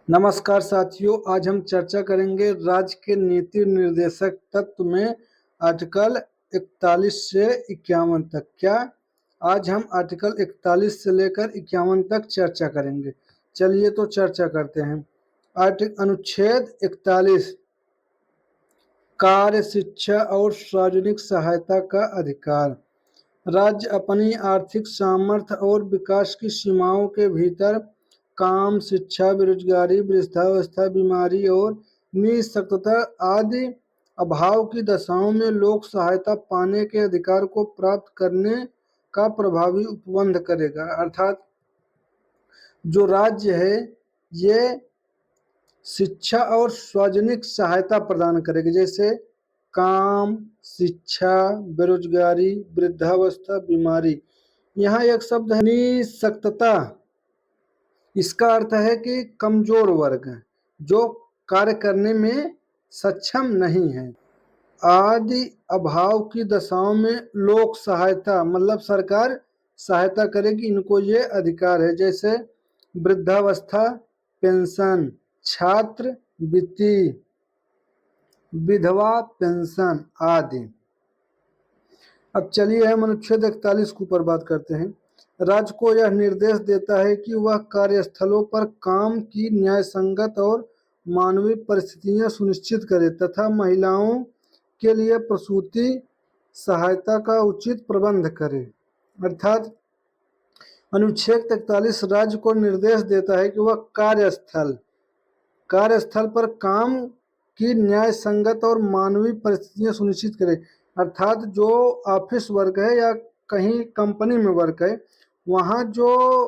नमस्कार साथियों, आज हम चर्चा करेंगे राज्य के नीति निर्देशक तत्व में आर्टिकल 41 से 51 तक। क्या आज हम आर्टिकल 41 से लेकर 51 तक चर्चा करेंगे। चलिए तो चर्चा करते हैं। अनुच्छेद 41 कार्य, शिक्षा और सार्वजनिक सहायता का अधिकार। राज्य अपनी आर्थिक सामर्थ्य और विकास की सीमाओं के भीतर काम, शिक्षा, बेरोजगारी, वृद्धावस्था, बीमारी और निःशक्तता आदि अभाव की दशाओं में लोक सहायता पाने के अधिकार को प्राप्त करने का प्रभावी उपबंध करेगा। अर्थात जो राज्य है ये शिक्षा और सार्वजनिक सहायता प्रदान करेगी, जैसे काम, शिक्षा, बेरोजगारी, वृद्धावस्था, बीमारी। यहाँ एक शब्द है निःशक्तता। इसका अर्थ है कि कमजोर वर्ग जो कार्य करने में सक्षम नहीं है। आदि अभाव की दशाओं में लोक सहायता मतलब सरकार सहायता करेगी, इनको ये अधिकार है। जैसे वृद्धावस्था पेंशन, छात्र वृत्ति, विधवा पेंशन आदि। अब चलिए हम अनुच्छेद 41 के ऊपर बात करते हैं। राज्य को यह निर्देश देता है कि वह कार्यस्थलों पर काम की न्यायसंगत और मानवीय परिस्थितियां सुनिश्चित करे तथा महिलाओं के लिए प्रसूति सहायता का उचित प्रबंध करे। अर्थात अनुच्छेद 41 राज्य को निर्देश देता है कि वह कार्यस्थल पर काम की न्याय संगत और मानवीय परिस्थितियां सुनिश्चित करे। अर्थात जो ऑफिस वर्क है या कहीं कंपनी में वर्क है, वहाँ जो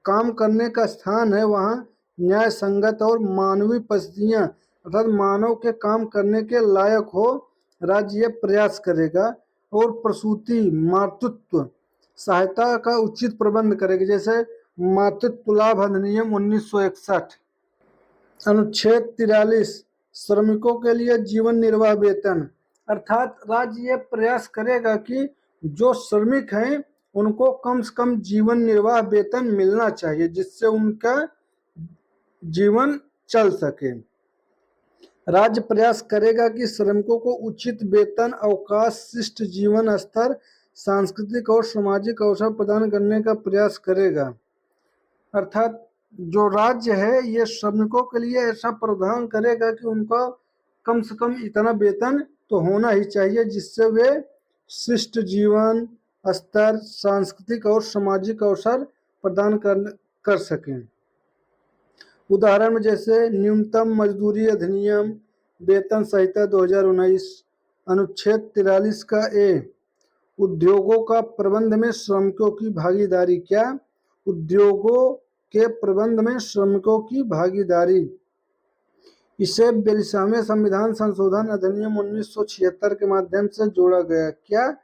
काम करने का स्थान है वहाँ न्याय संगत और मानवीय परिस्थितियां अर्थात मानव के काम करने के लायक हो, राज्य ये प्रयास करेगा। और प्रसूति मातृत्व सहायता का उचित प्रबंध करेगी, जैसे मातृत्व लाभ अधिनियम 1961। अनुच्छेद 43 श्रमिकों के लिए जीवन निर्वाह वेतन। अर्थात राज्य ये प्रयास करेगा कि जो श्रमिक हैं उनको कम से कम जीवन निर्वाह वेतन मिलना चाहिए, जिससे उनका जीवन चल सके। राज्य प्रयास करेगा कि श्रमिकों को उचित वेतन, अवकाश, शिष्ट जीवन स्तर, सांस्कृतिक और सामाजिक अवसर प्रदान करने का प्रयास करेगा। अर्थात जो राज्य है ये श्रमिकों के लिए ऐसा प्रावधान करेगा कि उनका कम से कम इतना वेतन तो होना ही चाहिए, जिससे वे शिष्ट जीवन स्तर, सांस्कृतिक और सामाजिक अवसर प्रदान कर सकें। उदाहरण में जैसे न्यूनतम मजदूरी अधिनियम, वेतन संहिता 2019, अनुच्छेद 43 का ए उद्योगों का प्रबंध में श्रमिकों की भागीदारी। क्या उद्योगों के प्रबंध में श्रमिकों की भागीदारी, इसे 42वें संविधान संशोधन अधिनियम 1976 के माध्यम से जोड़ा गया। क्या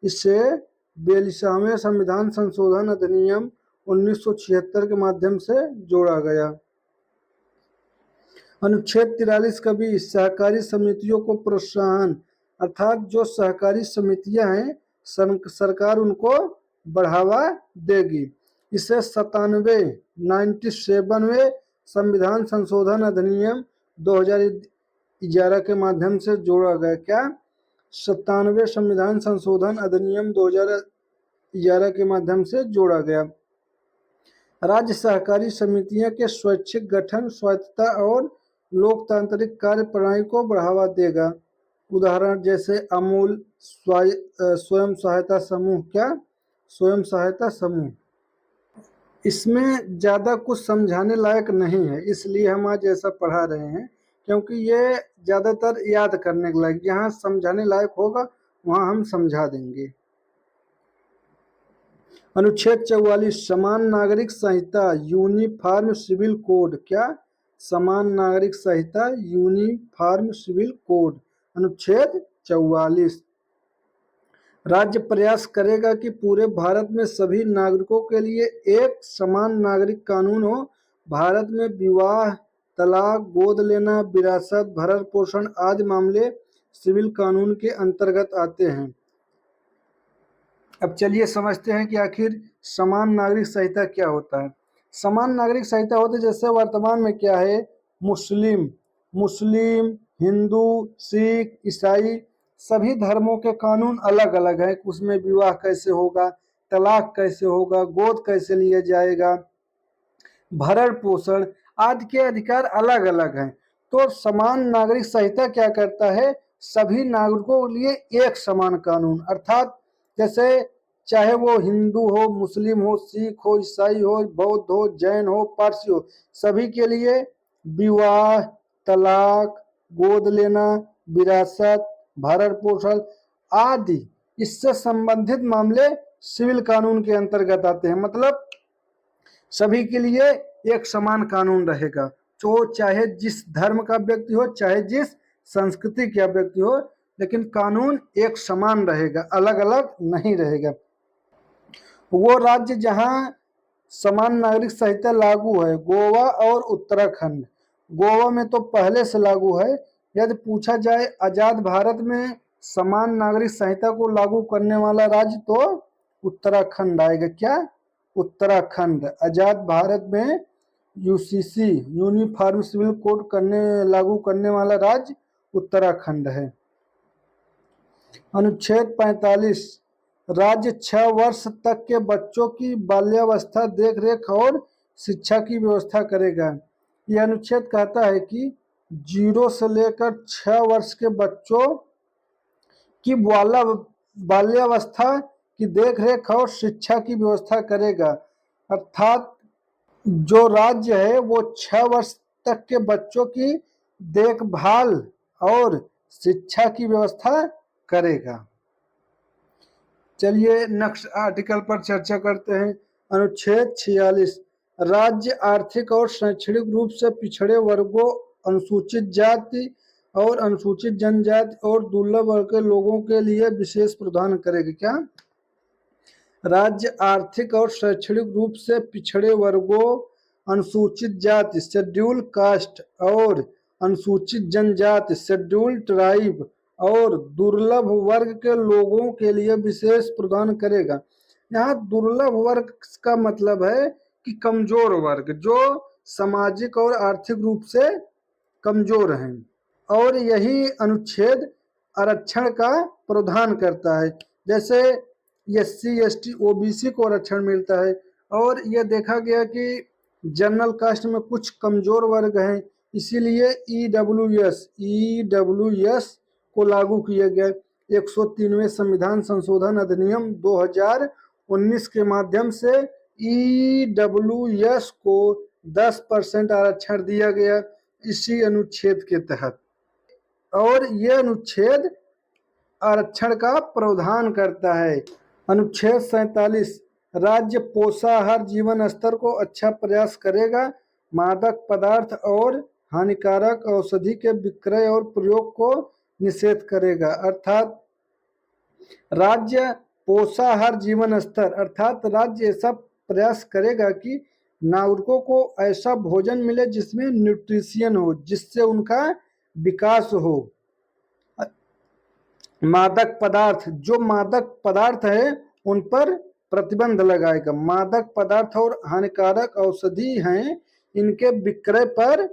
इसे 42वें संविधान संशोधन अधिनियम 1976 के माध्यम से जोड़ा गया। अनुच्छेद 43 का भी सहकारी समितियों को प्रोत्साहन। अर्थात जो सहकारी समितियां हैं सरकार उनको बढ़ावा देगी। इसे 97वें संविधान संशोधन अधिनियम 2011 के माध्यम से जोड़ा गया। क्या 97वें संविधान संशोधन अधिनियम 2011 के माध्यम से जोड़ा गया। राज्य सहकारी समितियां के स्वैच्छिक गठन, स्वायत्तता और लोकतांत्रिक कार्य प्रणाली को बढ़ावा देगा। उदाहरण जैसे अमूल स्वयं सहायता समूह। क्या स्वयं सहायता समूह, इसमें ज़्यादा कुछ समझाने लायक नहीं है, इसलिए हम आज ऐसा पढ़ा रहे हैं, क्योंकि ये ज़्यादातर याद करने के लायक, जहाँ समझाने लायक होगा वहाँ हम समझा देंगे। अनुच्छेद 44 समान नागरिक संहिता, यूनिफॉर्म सिविल कोड। क्या समान नागरिक संहिता, यूनिफॉर्म सिविल कोड, अनुच्छेद 44। राज्य प्रयास करेगा कि पूरे भारत में सभी नागरिकों के लिए एक समान नागरिक कानून हो। भारत में विवाह, तलाक, गोद लेना, विरासत, भरण पोषण आदि मामले सिविल कानून के अंतर्गत आते हैं। अब चलिए समझते हैं कि आखिर समान नागरिक संहिता क्या होता है। समान नागरिक संहिता होती है, जैसे वर्तमान में क्या है, मुस्लिम मुस्लिम हिंदू, सिख, ईसाई सभी धर्मों के कानून अलग अलग हैं। उसमें विवाह कैसे होगा, तलाक कैसे होगा, गोद कैसे लिया जाएगा, भरण पोषण आदि के अधिकार अलग अलग हैं। तो समान नागरिक संहिता क्या करता है, सभी नागरिकों के लिए एक समान कानून, अर्थात जैसे चाहे वो हिंदू हो, मुस्लिम हो, सिख हो, ईसाई हो, बौद्ध हो, जैन हो, पारसी हो, सभी के लिए विवाह, तलाक, गोद लेना, विरासत, भरण पोषण आदि इससे संबंधित मामले सिविल कानून के अंतर्गत आते हैं। मतलब सभी के लिए एक समान कानून रहेगा, तो चाहे जिस धर्म का व्यक्ति हो, चाहे जिस संस्कृति का व्यक्ति हो, लेकिन कानून एक समान रहेगा, अलग अलग नहीं रहेगा। वो राज्य जहां समान नागरिक संहिता लागू है, गोवा और उत्तराखंड। गोवा में तो पहले से लागू है। यदि पूछा जाए आजाद भारत में समान नागरिक संहिता को लागू करने वाला राज्य, तो उत्तराखंड आएगा। क्या? उत्तराखंड। आजाद भारत में यूसीसी यूनिफॉर्म सिविल कोड लागू करने वाला राज्य उत्तराखंड है। अनुच्छेद 45, राज्य 6 वर्ष तक के बच्चों की बाल्यावस्था, देखरेख और शिक्षा की व्यवस्था करेगा। यह अनुच्छेद कहता है कि 0 से लेकर 6 वर्ष के बच्चों की बाल्यावस्था की देखरेख और शिक्षा की व्यवस्था करेगा। अर्थात जो राज्य है वो 6 वर्ष तक के बच्चों की देखभाल और शिक्षा की व्यवस्था करेगा। चलिए नेक्स्ट आर्टिकल पर चर्चा करते हैं। अनुच्छेद 46, राज्य आर्थिक और शैक्षणिक रूप से पिछड़े वर्गों, अनुसूचित जाति और अनुसूचित जनजाति और दुर्लभ वर्ग के लोगों के लिए विशेष प्रावधान करेगा। क्या? राज्य आर्थिक और शैक्षणिक रूप से पिछड़े वर्गों, अनुसूचित जाति शेड्यूल कास्ट और अनुसूचित जनजाति शेड्यूल ट्राइब और दुर्लभ वर्ग के लोगों के लिए विशेष प्रावधान करेगा। यहाँ दुर्लभ वर्ग का मतलब है कि कमजोर वर्ग, जो सामाजिक और आर्थिक रूप से कमजोर हैं। और यही अनुच्छेद आरक्षण का प्रावधान करता है। जैसे SC ST OBC को आरक्षण मिलता है, और यह देखा गया कि जनरल कास्ट में कुछ कमजोर वर्ग हैं, इसीलिए EWS को लागू किया गया। 103वें संविधान संशोधन अधिनियम 2019 के माध्यम से EWS को 10% आरक्षण दिया गया इसी अनुच्छेद के तहत। और यह अनुच्छेद आरक्षण का प्रावधान करता है। अनुच्छेद 47, राज्य पोषाहार जीवन स्तर को अच्छा प्रयास करेगा, मादक पदार्थ और हानिकारक औषधि के विक्रय और प्रयोग को निषेध करेगा। अर्थात राज्य पोषाहार जीवन स्तर, अर्थात राज्य ऐसा प्रयास करेगा कि नागरिकों को ऐसा भोजन मिले जिसमें न्यूट्रिशन हो, जिससे उनका विकास हो। मादक पदार्थ, जो मादक पदार्थ है उन पर प्रतिबंध लगाएगा। मादक पदार्थ और हानिकारक औषधि हैं, इनके विक्रय पर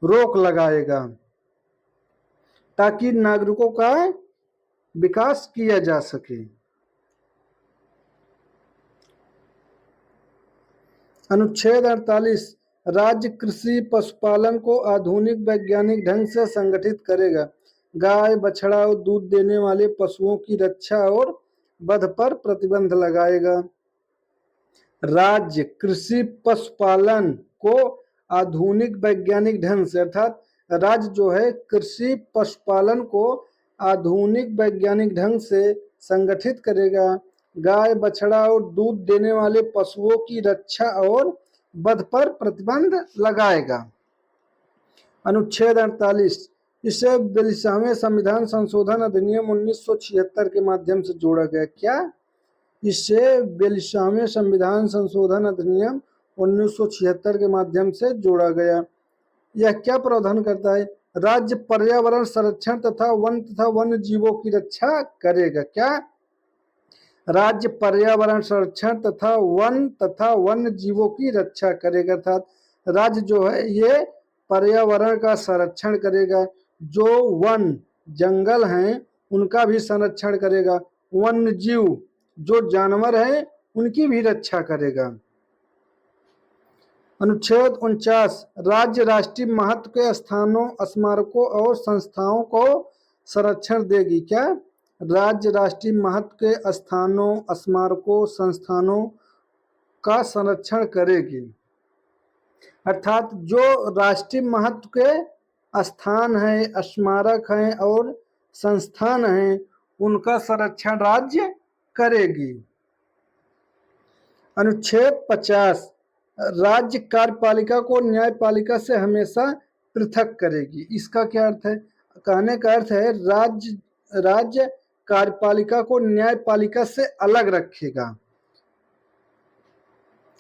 रोक लगाएगा ताकि नागरिकों का विकास किया जा सके। अनुच्छेद 48, राज्य कृषि पशुपालन को आधुनिक वैज्ञानिक ढंग से संगठित करेगा। गाय, बछड़ा और दूध देने वाले पशुओं की रक्षा और वध पर प्रतिबंध लगाएगा। राज्य कृषि पशुपालन को आधुनिक वैज्ञानिक ढंग से, अर्थात राज्य जो है कृषि पशुपालन को आधुनिक वैज्ञानिक ढंग से संगठित करेगा। गाय, बछड़ा और दूध देने वाले पशुओं की रक्षा और वध पर प्रतिबंध लगाएगा। अनुच्छेद 48, इसे 42वें संविधान संशोधन अधिनियम 1976 के माध्यम से जोड़ा गया। क्या? इसे 42वें संविधान संशोधन अधिनियम 1976 के माध्यम से जोड़ा गया। यह क्या प्रावधान करता है? राज्य पर्यावरण संरक्षण तथा वन्य जीवों की रक्षा करेगा। क्या? राज्य पर्यावरण संरक्षण तथा वन्य जीवों की रक्षा करेगा। अर्थात राज्य जो है ये पर्यावरण का संरक्षण करेगा, जो वन जंगल हैं उनका भी संरक्षण करेगा, वन्य जीव जो जानवर हैं उनकी भी रक्षा करेगा। अनुच्छेद 49 राज्य राष्ट्रीय महत्व के स्थानों, स्मारकों और संस्थाओं को संरक्षण देगी। क्या? राज्य राष्ट्रीय महत्व के स्थानों, स्मारकों, संस्थानों का संरक्षण करेगी। अर्थात जो राष्ट्रीय महत्व के स्थान हैं, स्मारक हैं और संस्थान हैं उनका संरक्षण राज्य करेगी। अनुच्छेद 50 राज्य कार्यपालिका को न्यायपालिका से हमेशा पृथक करेगी। इसका क्या अर्थ है? कहने का अर्थ है राज्य कार्यपालिका को न्यायपालिका से अलग रखेगा।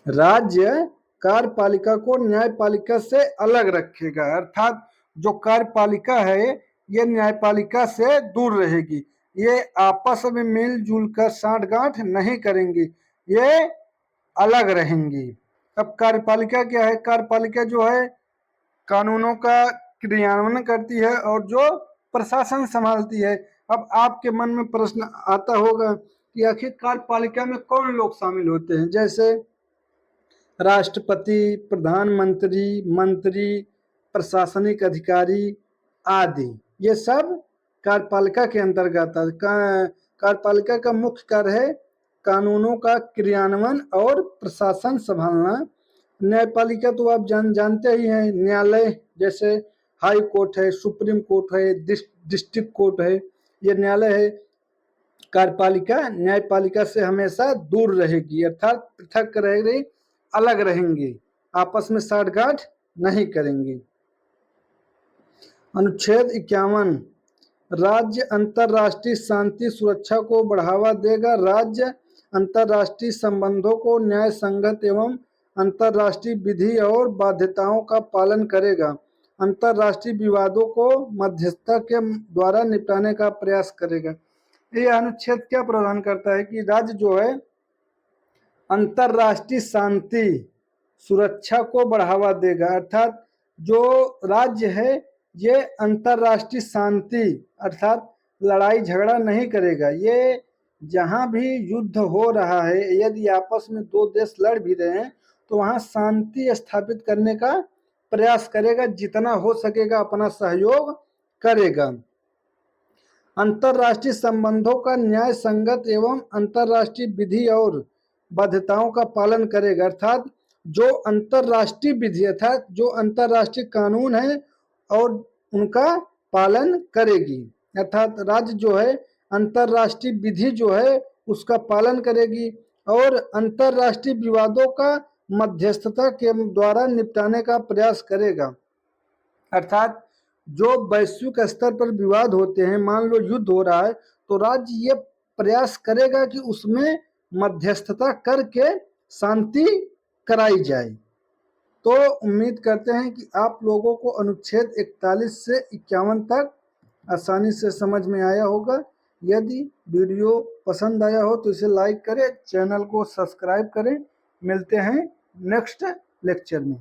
राज्य कार्यपालिका को न्यायपालिका से अलग रखेगा। अर्थात जो कार्यपालिका है ये न्यायपालिका से दूर रहेगी, ये आपस में मिलजुल कर साठगांठ नहीं करेंगी, ये अलग रहेंगी। अब कार्यपालिका क्या है? कार्यपालिका जो है कानूनों का क्रियान्वयन करती है और जो प्रशासन संभालती है। अब आपके मन में प्रश्न आता होगा कि आखिर कार्यपालिका में कौन लोग शामिल होते हैं? जैसे राष्ट्रपति, प्रधानमंत्री, मंत्री, प्रशासनिक अधिकारी आदि, ये सब कार्यपालिका के अंतर्गत है। कार्यपालिका का मुख्य कार्य है कानूनों का क्रियान्वयन और प्रशासन संभालना। न्यायपालिका तो आप जानते ही हैं, न्यायालय जैसे हाई कोर्ट है, सुप्रीम कोर्ट है, डिस्ट्रिक्ट कोर्ट है, ये न्यायालय है। कार्यपालिका न्यायपालिका से हमेशा दूर रहेगी, अर्थात पृथक रहेगी, अलग रहेंगी, आपस में साठगांठ नहीं करेंगी। अनुच्छेद 51 राज्य अंतर्राष्ट्रीय शांति सुरक्षा को बढ़ावा देगा। राज्य अंतर्राष्ट्रीय संबंधों को न्याय संगत एवं अंतर्राष्ट्रीय विधि और बाध्यताओं का पालन करेगा। अंतर्राष्ट्रीय विवादों को मध्यस्थता के द्वारा निपटाने का प्रयास करेगा। ये अनुच्छेद क्या प्रदान करता है कि राज्य जो है अंतर्राष्ट्रीय शांति सुरक्षा को बढ़ावा देगा। अर्थात जो राज्य है ये अंतर्राष्ट्रीय शांति अर्थात लड़ाई झगड़ा नहीं करेगा। ये जहां भी युद्ध हो रहा है, यदि आपस में दो देश लड़ भी रहे हैं तो वहां शांति स्थापित करने का प्रयास करेगा, जितना हो सकेगा अपना सहयोग करेगा। अंतर्राष्ट्रीय संबंधों का न्याय संगत एवं अंतर्राष्ट्रीय विधि और बाध्यताओं का पालन करेगा। अर्थात जो अंतर्राष्ट्रीय विधि अर्थात जो अंतर्राष्ट्रीय कानून है और उनका पालन करेगी। अर्थात राज्य जो है अंतर्राष्ट्रीय विधि जो है उसका पालन करेगी और अंतर्राष्ट्रीय विवादों का मध्यस्थता के द्वारा निपटाने का प्रयास करेगा। अर्थात जो वैश्विक स्तर पर विवाद होते हैं, मान लो युद्ध हो रहा है, तो राज्य ये प्रयास करेगा कि उसमें मध्यस्थता करके शांति कराई जाए। तो उम्मीद करते हैं कि आप लोगों को अनुच्छेद 41 से 51 तक आसानी से समझ में आया होगा। यदि वीडियो पसंद आया हो तो इसे लाइक करें, चैनल को सब्सक्राइब करें। मिलते हैं नेक्स्ट लेक्चर में।